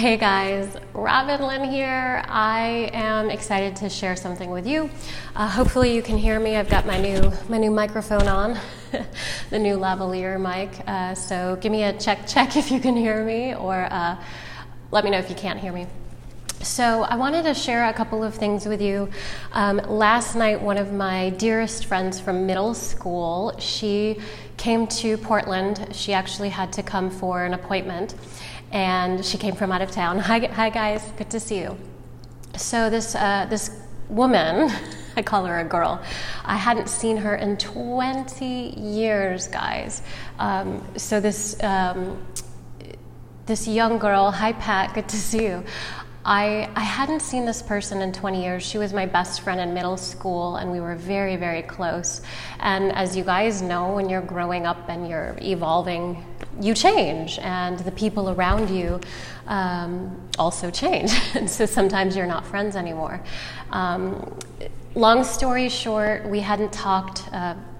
Hey guys, Robyn, Linn here. I am excited to share something with you. Hopefully you can hear me. I've got my new microphone on, the new lavalier mic. So give me a check if you can hear me, or let me know if you can't hear me. So I wanted to share a couple of things with you. Last night, one of my dearest friends from middle school, she came to Portland. She actually had to come for an appointment, and she came from out of town. Hi guys, good to see you. So this woman, I call her a girl, I hadn't seen her in 20 years, guys. So this young girl, hi Pat, good to see you. I hadn't seen this person in 20 years. She was my best friend in middle school, and we were very, very close. And as you guys know, when you're growing up and you're evolving, you change, and the people around you also change. And so sometimes you're not friends anymore. Long story short, we hadn't talked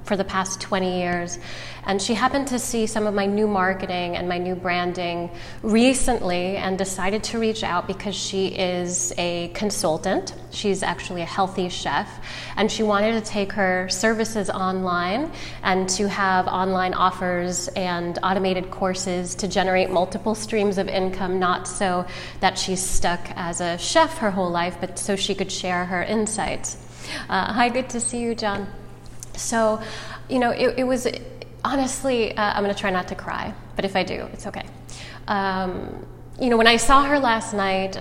for the past 20 years, and she happened to see some of my new marketing and my new branding recently and decided to reach out because she is a consultant. She's actually a healthy chef, and she wanted to take her services online and to have online offers and automated courses to generate multiple streams of income, not so that she's stuck as a chef her whole life, but so she could share her insights. Hi, good to see you, John. So, you know, it was honestly, I'm going to try not to cry, but if I do, it's okay. You know, when I saw her last night,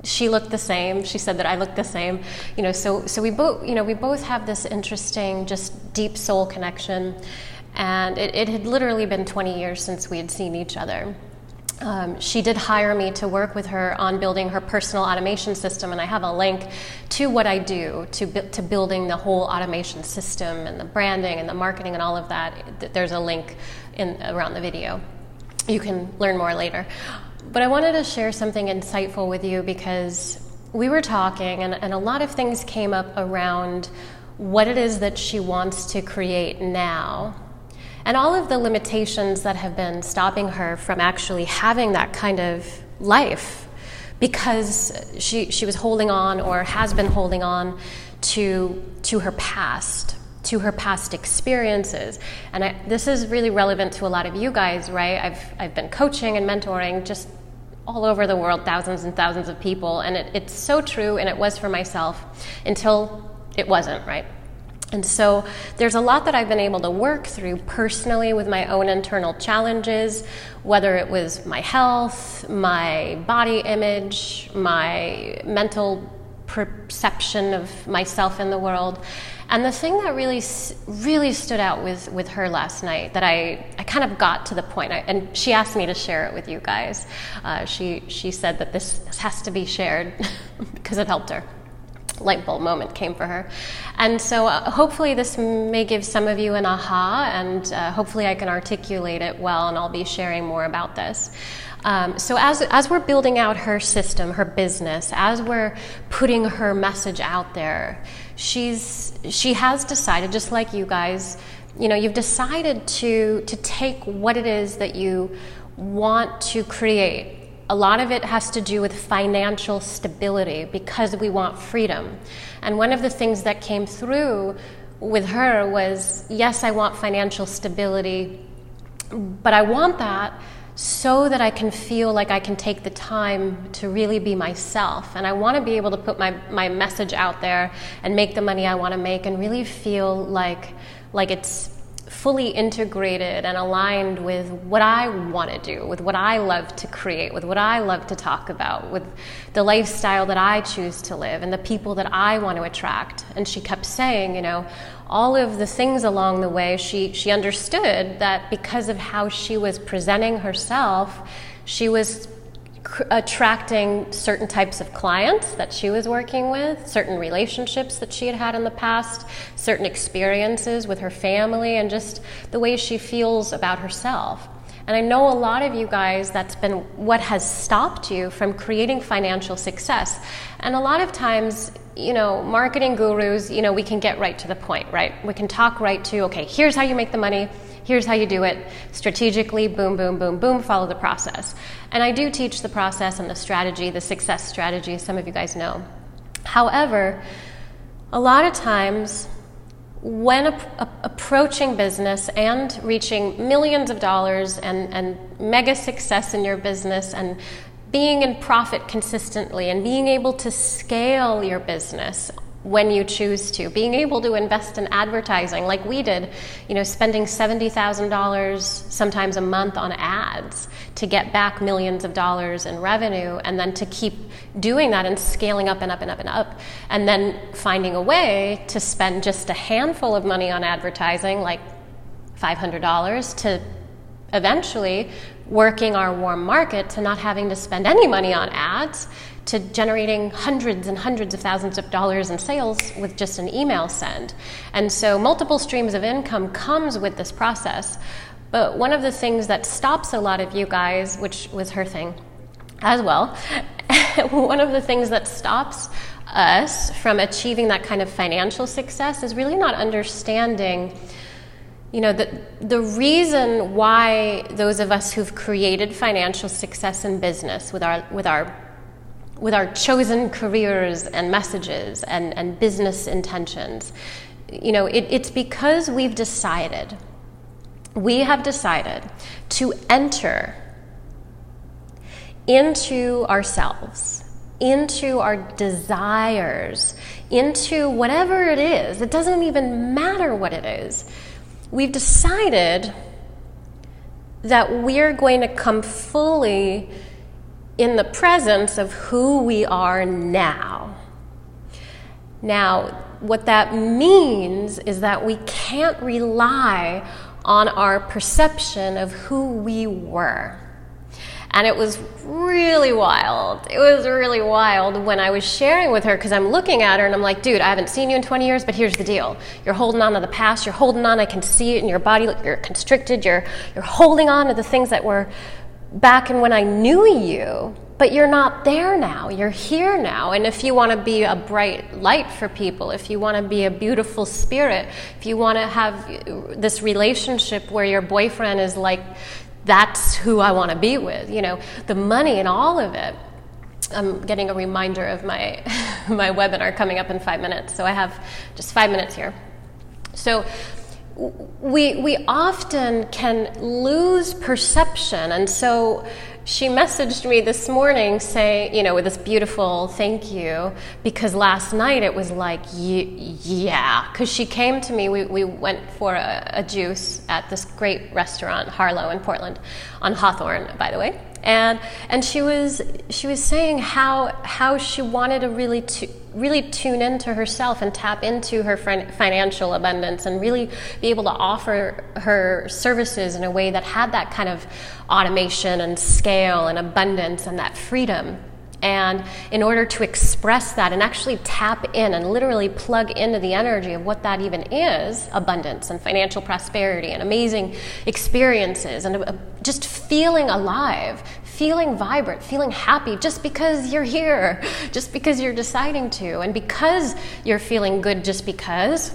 she looked the same. She said that I looked the same. You know, so we both have this interesting, just deep soul connection, and it had literally been 20 years since we had seen each other. She did hire me to work with her on building her personal automation system, and I have a link to what I do to building the whole automation system and the branding and the marketing and all of that. There's a link around the video. You can learn more later. But I wanted to share something insightful with you because we were talking, and a lot of things came up around what it is that she wants to create now. And all of the limitations that have been stopping her from actually having that kind of life because she was holding on or has been holding on to her past experiences. And this is really relevant to a lot of you guys, right? I've been coaching and mentoring just all over the world, thousands and thousands of people, and it's so true, and it was for myself until it wasn't, right? And so there's a lot that I've been able to work through personally with my own internal challenges, whether it was my health, my body image, my mental perception of myself in the world. And the thing that really stood out with her last night, that I kind of got to the point, and she asked me to share it with you guys. She said that this has to be shared because it helped her. Light bulb moment came for her. And so hopefully this may give some of you an aha, and hopefully I can articulate it well, and I'll be sharing more about this. So as we're building out her system, her business, as we're putting her message out there, she has decided, just like you guys, you know, you've decided to take what it is that you want to create. A lot of it has to do with financial stability because we want freedom. And one of the things that came through with her was, yes, I want financial stability, but I want that so that I can feel like I can take the time to really be myself. And I want to be able to put my message out there and make the money I want to make and really feel like it's fully integrated and aligned with what I want to do, with what I love to create, with what I love to talk about, with the lifestyle that I choose to live and the people that I want to attract. And she kept saying, you know, all of the things along the way, she understood that because of how she was presenting herself, she was attracting certain types of clients that she was working with, certain relationships that she had had in the past, certain experiences with her family, and just the way she feels about herself. And I know a lot of you guys, that's been what has stopped you from creating financial success. And a lot of times, you know, marketing gurus, you know, we can get right to the point, right? We can talk right to, okay, here's how you make the money, Here's how you do it strategically, boom, boom, boom, boom, follow the process. And I do teach the process and the strategy, the success strategy, some of you guys know. However, a lot of times when approaching business and reaching millions of dollars and mega success in your business and being in profit consistently and being able to scale your business when you choose to, being able to invest in advertising like we did, spending $70,000 sometimes a month on ads to get back millions of dollars in revenue, and then to keep doing that and scaling up and up and up and up, and then finding a way to spend just a handful of money on advertising, like $500, to eventually working our warm market to not having to spend any money on ads, to generating hundreds and hundreds of thousands of dollars in sales with just an email send. And so multiple streams of income comes with this process. But one of the things that stops a lot of you guys, which was her thing as well, one of the things that stops us from achieving that kind of financial success is really not understanding the reason why those of us who've created financial success in business with our chosen careers and messages and business intentions, it's because we have decided to enter into ourselves, into our desires, into whatever it is. It doesn't even matter what it is. We've decided that we're going to come fully in the presence of who we are now. Now, what that means is that we can't rely on our perception of who we were. And it was really wild. It was really wild when I was sharing with her, because I'm looking at her and I'm like, dude, I haven't seen you in 20 years, but here's the deal. You're holding on to the past. You're holding on. I can see it in your body. You're constricted. You're holding on to the things that were back in when I knew you, but you're not there now. You're here now. And if you want to be a bright light for people, if you want to be a beautiful spirit, if you want to have this relationship where your boyfriend is like, that's who I want to be with, the money and all of it. I'm getting a reminder of my my webinar coming up in 5 minutes, so I have just 5 minutes here. So we often can lose perception, and so she messaged me this morning saying, with this beautiful thank you, because last night it was like, yeah, because she came to me, we went for a juice at this great restaurant, Harlow in Portland, on Hawthorne, by the way, and she was saying how she wanted to really tune into herself and tap into her financial abundance and really be able to offer her services in a way that had that kind of automation and scale and abundance and that freedom. And in order to express that and actually tap in and literally plug into the energy of what that even is, abundance and financial prosperity and amazing experiences and just feeling alive, feeling vibrant, feeling happy just because you're here, just because you're deciding to, and because you're feeling good just because,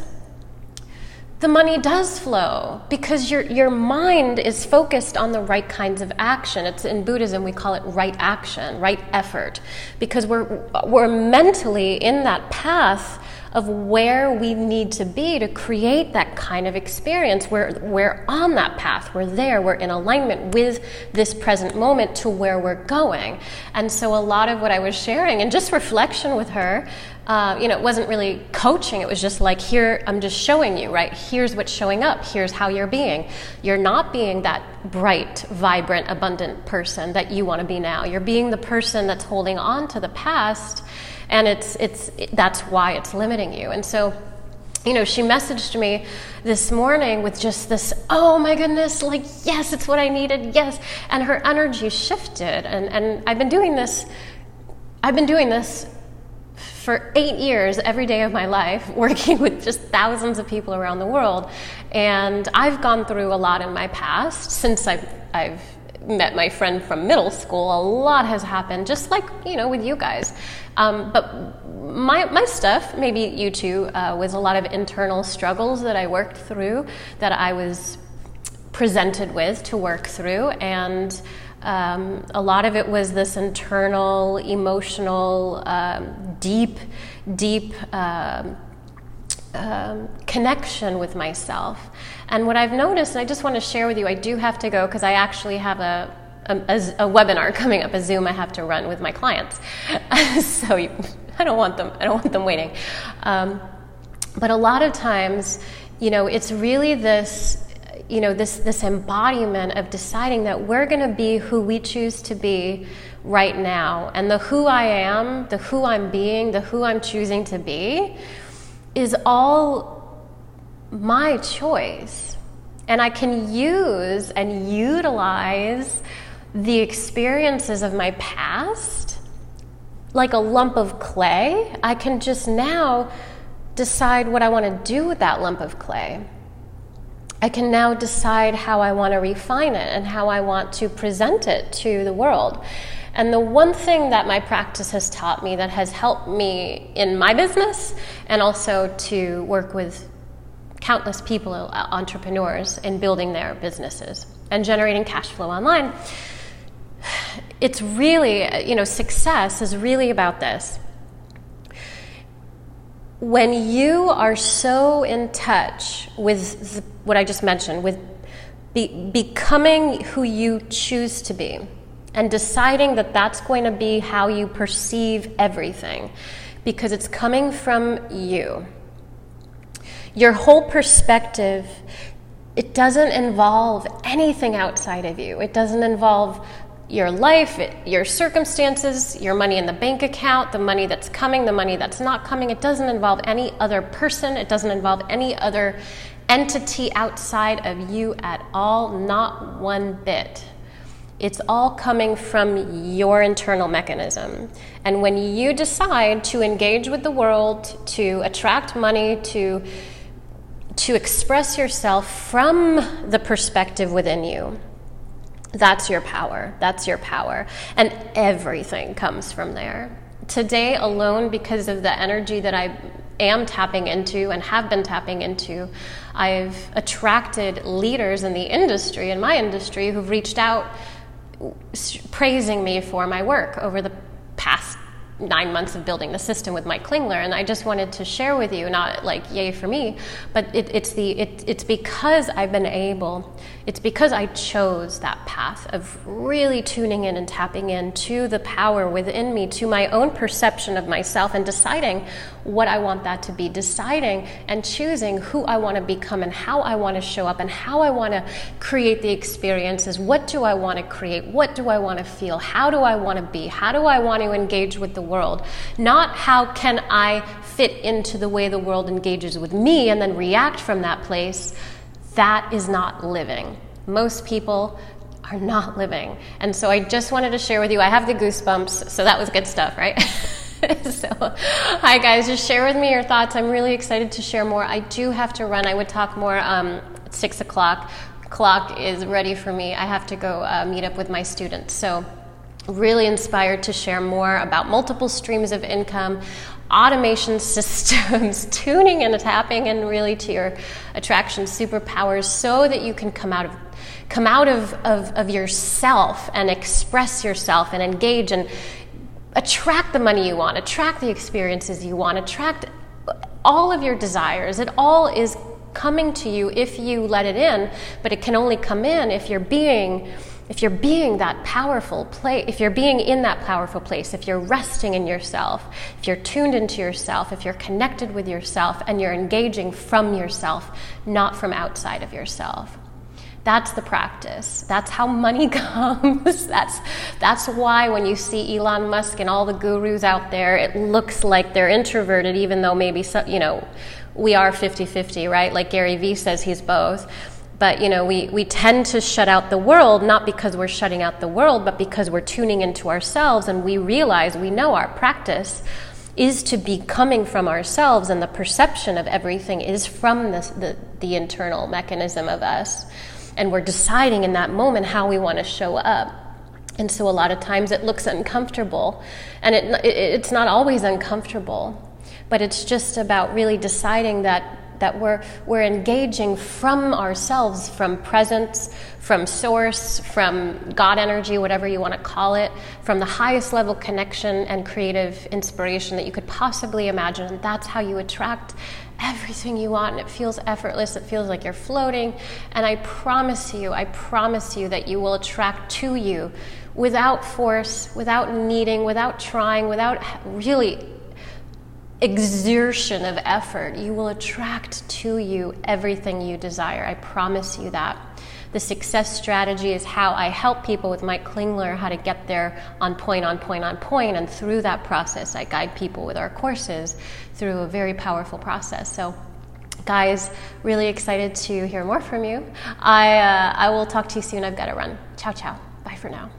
the money does flow because your mind is focused on the right kinds of action. It's in Buddhism, we call it right action, right effort, because we're mentally in that path of where we need to be to create that kind of experience. We're on that path. We're there. We're in alignment with this present moment to where we're going. And so a lot of what I was sharing and just reflection with her, it wasn't really coaching. It was just like, here, I'm just showing you, right? Here's what's showing up. Here's how you're being. You're not being that bright, vibrant, abundant person that you want to be now. You're being the person that's holding on to the past, and that's why it's limiting you. And so, she messaged me this morning with just this, oh my goodness, like, yes, it's what I needed, yes. And her energy shifted. And I've been doing this for 8 years, every day of my life, working with just thousands of people around the world. And I've gone through a lot in my past. Since I've met my friend from middle school, a lot has happened, just like, with you guys. But my stuff, maybe you too, was a lot of internal struggles that I worked through, that I was presented with to work through, and a lot of it was this internal, emotional, deep connection with myself. And what I've noticed, and I just want to share with you, I do have to go because I actually have a webinar coming up, a Zoom I have to run with my clients. So I don't want them waiting. But a lot of times, it's really this, this embodiment of deciding that we're going to be who we choose to be right now. And the who I am, the who I'm being, the who I'm choosing to be is all my choice. And I can use and utilize the experiences of my past like a lump of clay. I can just now decide what I want to do with that lump of clay. I can now decide how I want to refine it and how I want to present it to the world. And the one thing that my practice has taught me that has helped me in my business and also to work with countless people, entrepreneurs, in building their businesses and generating cash flow online, it's really, success is really about this. When you are so in touch with what I just mentioned, with becoming who you choose to be and deciding that that's going to be how you perceive everything, because it's coming from you. Your whole perspective, it doesn't involve anything outside of you. It doesn't involve your life, your circumstances, your money in the bank account, the money that's coming, the money that's not coming. It doesn't involve any other person. It doesn't involve any other entity outside of you at all, not one bit. It's all coming from your internal mechanism. And when you decide to engage with the world, to attract money, to express yourself from the perspective within you, that's your power. That's your power. And everything comes from there. Today alone, because of the energy that I am tapping into and have been tapping into, I've attracted leaders in the industry, in my industry, who've reached out praising me for my work over the past 9 months of building the system with Mike Klingler. And I just wanted to share with you, not like yay for me, but it's because I've been able, it's because I chose that path of really tuning in and tapping into the power within me, to my own perception of myself, and deciding what I want that to be, deciding and choosing who I want to become and how I want to show up and how I want to create the experiences. What do I want to create? What do I want to feel? How do I want to be? How do I want to engage with the world? Not how can I fit into the way the world engages with me and then react from that place. That is not living. Most people are not living. And so I just wanted to share with you, I have the goosebumps, so that was good stuff, right? So, hi guys, just share with me your thoughts. I'm really excited to share more. I do have to run. I would talk more at 6 o'clock. Clock is ready for me. I have to go meet up with my students. So really inspired to share more about multiple streams of income, automation systems, tuning and tapping in really to your attraction superpowers so that you can come out of yourself and express yourself and engage and attract the money you want, attract the experiences you want, attract all of your desires. It all is coming to you if you let it in, but it can only come in if you're being that powerful place, if you're being in that powerful place, if you're resting in yourself, if you're tuned into yourself, if you're connected with yourself and you're engaging from yourself, not from outside of yourself. That's the practice. That's how money comes. That's why when you see Elon Musk and all the gurus out there, it looks like they're introverted, even though maybe we are 50-50, right? Like Gary Vee says he's both. But we tend to shut out the world, not because we're shutting out the world, but because we're tuning into ourselves, and we realize, we know our practice is to be coming from ourselves, and the perception of everything is from the internal mechanism of us. And we're deciding in that moment how we want to show up. And so a lot of times it looks uncomfortable, and it's not always uncomfortable, but it's just about really deciding that that we're engaging from ourselves, from presence, from source, from God energy, whatever you want to call it, from the highest level connection and creative inspiration that you could possibly imagine. And that's how you attract everything you want, and it feels effortless. It feels like you're floating. And I promise you that you will attract to you without force, without needing, without trying, without really exertion of effort. You will attract to you everything you desire. I promise you that. The success strategy is how I help people with Mike Klingler, how to get there on point, and through that process I guide people with our courses through a very powerful process. So guys, really excited to hear more from you. I will talk to you soon. I've got to run. Ciao, ciao. Bye for now.